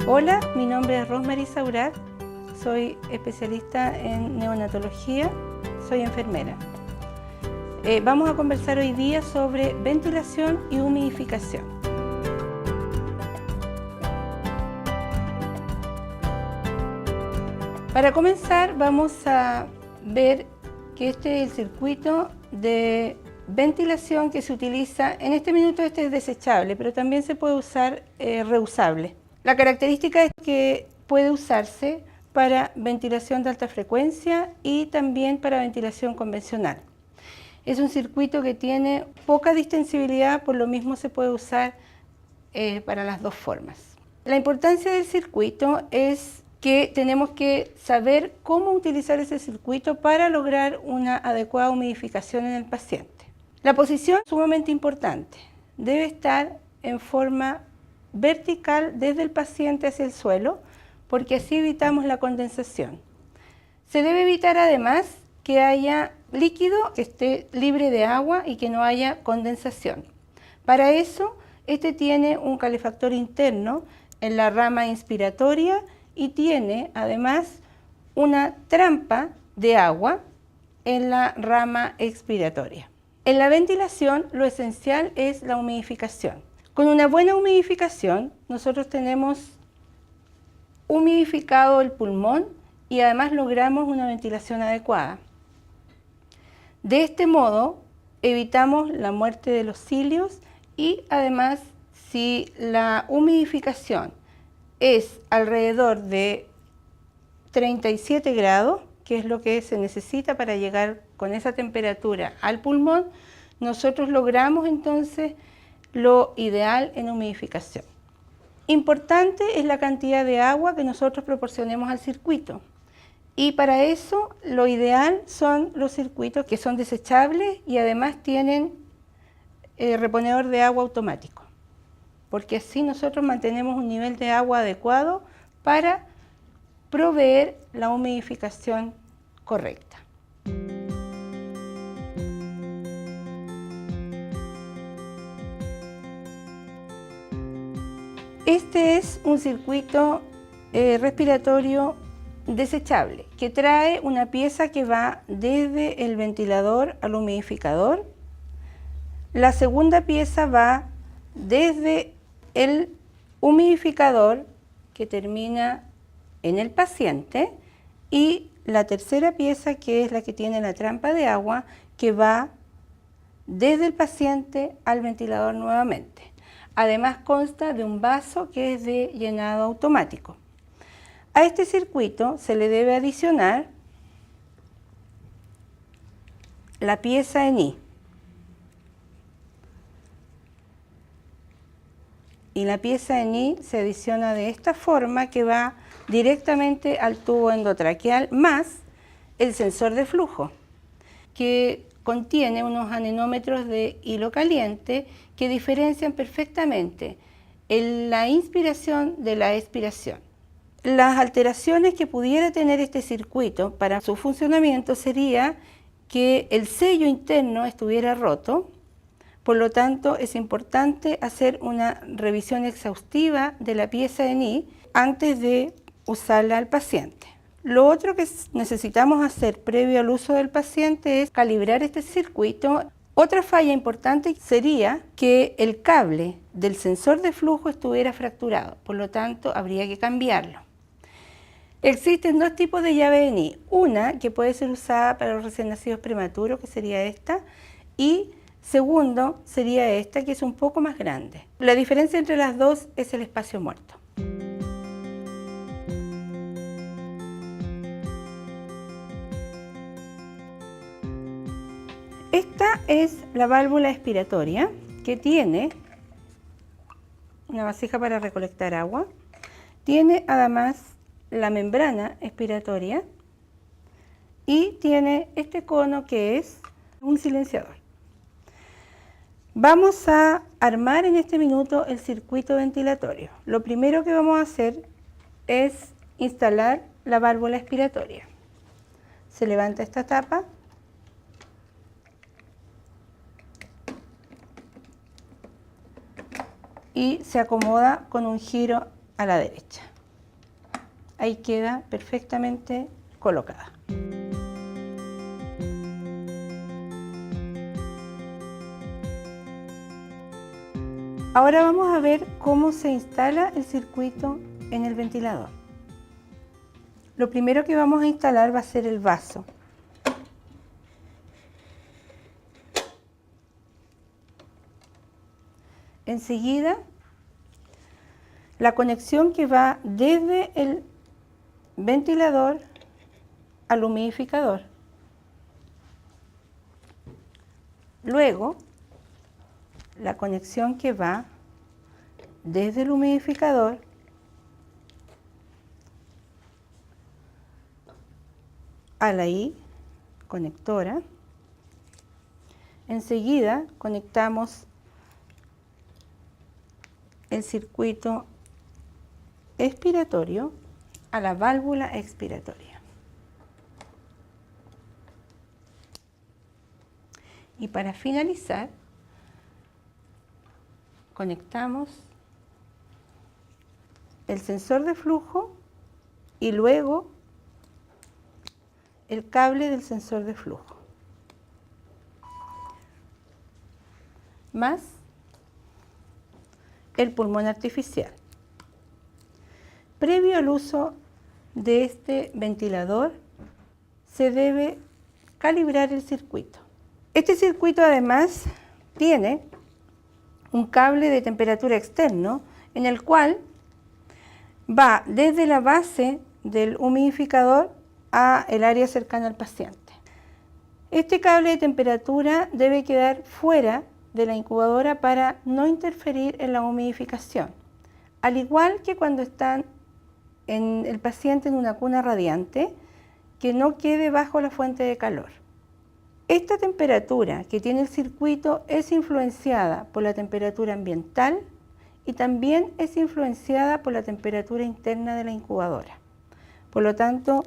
Hola, mi nombre es Rosemary Saurat, soy especialista en neonatología, soy enfermera. Vamos a conversar hoy día sobre ventilación y humidificación. Para comenzar vamos a ver que este es el circuito de ventilación que se utiliza. En este minuto este es desechable, pero también se puede usar reusable. La característica es que puede usarse para ventilación de alta frecuencia y también para ventilación convencional. Es un circuito que tiene poca distensibilidad, por lo mismo se puede usar para las dos formas. La importancia del circuito es que tenemos que saber cómo utilizar ese circuito para lograr una adecuada humidificación en el paciente. La posición es sumamente importante. Debe estar en forma vertical desde el paciente hacia el suelo, porque así evitamos la condensación. Se debe evitar además que haya líquido que esté libre de agua y que no haya condensación. Para eso, este tiene un calefactor interno en la rama inspiratoria y tiene además una trampa de agua en la rama expiratoria. En la ventilación, lo esencial es la humidificación. Con una buena humidificación, nosotros tenemos humidificado el pulmón y además logramos una ventilación adecuada. De este modo, evitamos la muerte de los cilios y además, si la humidificación es alrededor de 37 grados, que es lo que se necesita para llegar con esa temperatura al pulmón, nosotros logramos entonces lo ideal en humidificación. Importante es la cantidad de agua que nosotros proporcionemos al circuito. Y para eso lo ideal son los circuitos que son desechables y además tienen reponedor de agua automático, porque así nosotros mantenemos un nivel de agua adecuado para proveer la humidificación correcta. Este es un circuito respiratorio desechable que trae una pieza que va desde el ventilador al humidificador. La segunda pieza va desde el humidificador que termina en el paciente y la tercera pieza, que es la que tiene la trampa de agua, que va desde el paciente al ventilador nuevamente. Además consta de un vaso que es de llenado automático. A este circuito se le debe adicionar la pieza ENI. Y la pieza ENI se adiciona de esta forma, que va directamente al tubo endotraqueal, más el sensor de flujo, que contiene unos anemómetros de hilo caliente que diferencian perfectamente la inspiración de la expiración. Las alteraciones que pudiera tener este circuito para su funcionamiento sería que el sello interno estuviera roto. Por lo tanto, es importante hacer una revisión exhaustiva de la pieza ENI antes de usarla al paciente. Lo otro que necesitamos hacer previo al uso del paciente es calibrar este circuito. Otra falla importante sería que el cable del sensor de flujo estuviera fracturado, por lo tanto habría que cambiarlo. Existen dos tipos de llave ENI, una que puede ser usada para los recién nacidos prematuros, que sería esta, y segundo sería esta, que es un poco más grande. La diferencia entre las dos es el espacio muerto. Esta es la válvula expiratoria, que tiene una vasija para recolectar agua, tiene además la membrana expiratoria y tiene este cono que es un silenciador. Vamos a armar en este minuto el circuito ventilatorio. Lo primero que vamos a hacer es instalar la válvula expiratoria. Se levanta esta tapa y se acomoda con un giro a la derecha. ahí queda perfectamente colocada. Ahora vamos a ver cómo se instala el circuito en el ventilador. Lo primero que vamos a instalar va a ser el vaso. Enseguida, la conexión que va desde el ventilador al humidificador. Luego, la conexión que va desde el humidificador a la I conectora. Enseguida conectamos el circuito expiratorio a la válvula expiratoria. Y para finalizar, conectamos el sensor de flujo y luego el cable del sensor de flujo, más el pulmón artificial. Previo al uso de este ventilador, se debe calibrar el circuito. Este circuito además tiene un cable de temperatura externo en el cual va desde la base del humidificador a el área cercana al paciente. Este cable de temperatura debe quedar fuera de la incubadora para no interferir en la humidificación, al igual que cuando están el paciente en una cuna radiante, que no quede bajo la fuente de calor. Esta temperatura que tiene el circuito es influenciada por la temperatura ambiental y también es influenciada por la temperatura interna de la incubadora. Por lo tanto,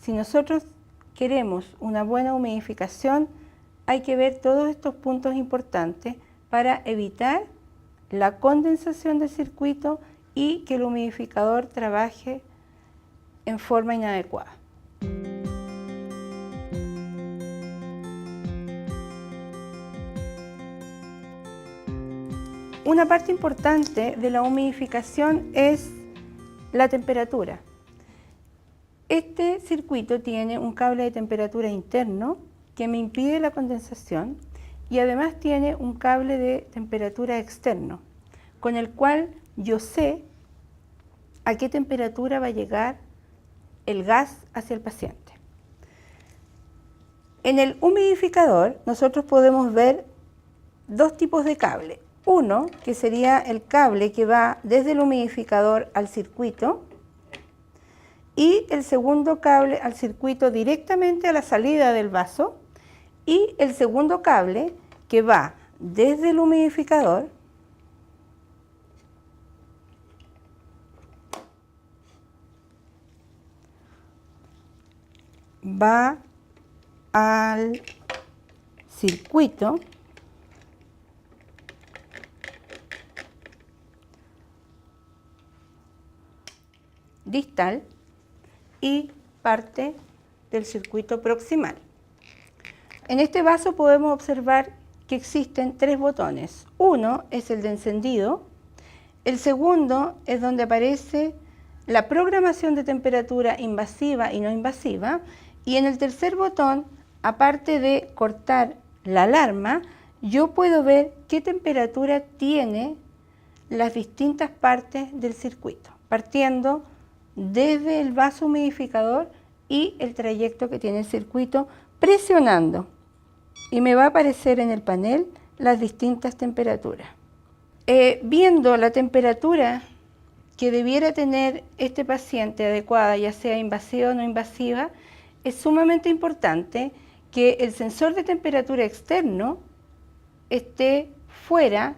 si nosotros queremos una buena humidificación, hay que ver todos estos puntos importantes para evitar la condensación del circuito y que el humidificador trabaje en forma inadecuada. Una parte importante de la humidificación es la temperatura. Este circuito tiene un cable de temperatura interno que me impide la condensación y además tiene un cable de temperatura externo, con el cual yo sé a qué temperatura va a llegar el gas hacia el paciente. En el humidificador nosotros podemos ver dos tipos de cable. Uno, que sería el cable que va desde el humidificador al circuito, y el segundo cable al circuito directamente a la salida del vaso, y el segundo cable que va desde el humidificador va al circuito distal y parte del circuito proximal. En este vaso podemos observar que existen tres botones. Uno es el de encendido, el segundo es donde aparece la programación de temperatura invasiva y no invasiva, y en el tercer botón, aparte de cortar la alarma, yo puedo ver qué temperatura tiene las distintas partes del circuito, partiendo desde el vaso humidificador y el trayecto que tiene el circuito, presionando, y me va a aparecer en el panel las distintas temperaturas. Viendo la temperatura que debiera tener este paciente adecuada, ya sea invasiva o no invasiva, es sumamente importante que el sensor de temperatura externo esté fuera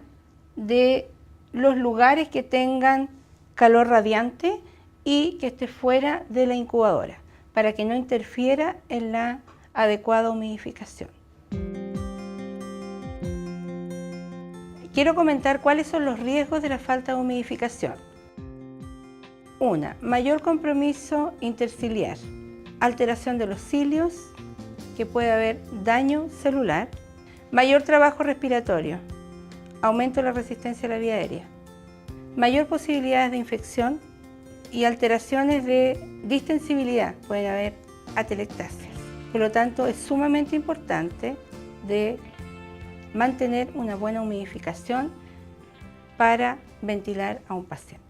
de los lugares que tengan calor radiante y que esté fuera de la incubadora, para que no interfiera en la adecuada humidificación. Quiero comentar cuáles son los riesgos de la falta de humidificación. Una, mayor compromiso interciliar, alteración de los cilios, que puede haber daño celular, mayor trabajo respiratorio, aumento de la resistencia a la vía aérea, mayor posibilidades de infección y alteraciones de distensibilidad, pueden haber atelectasias. Por lo tanto, es sumamente importante de mantener una buena humidificación para ventilar a un paciente.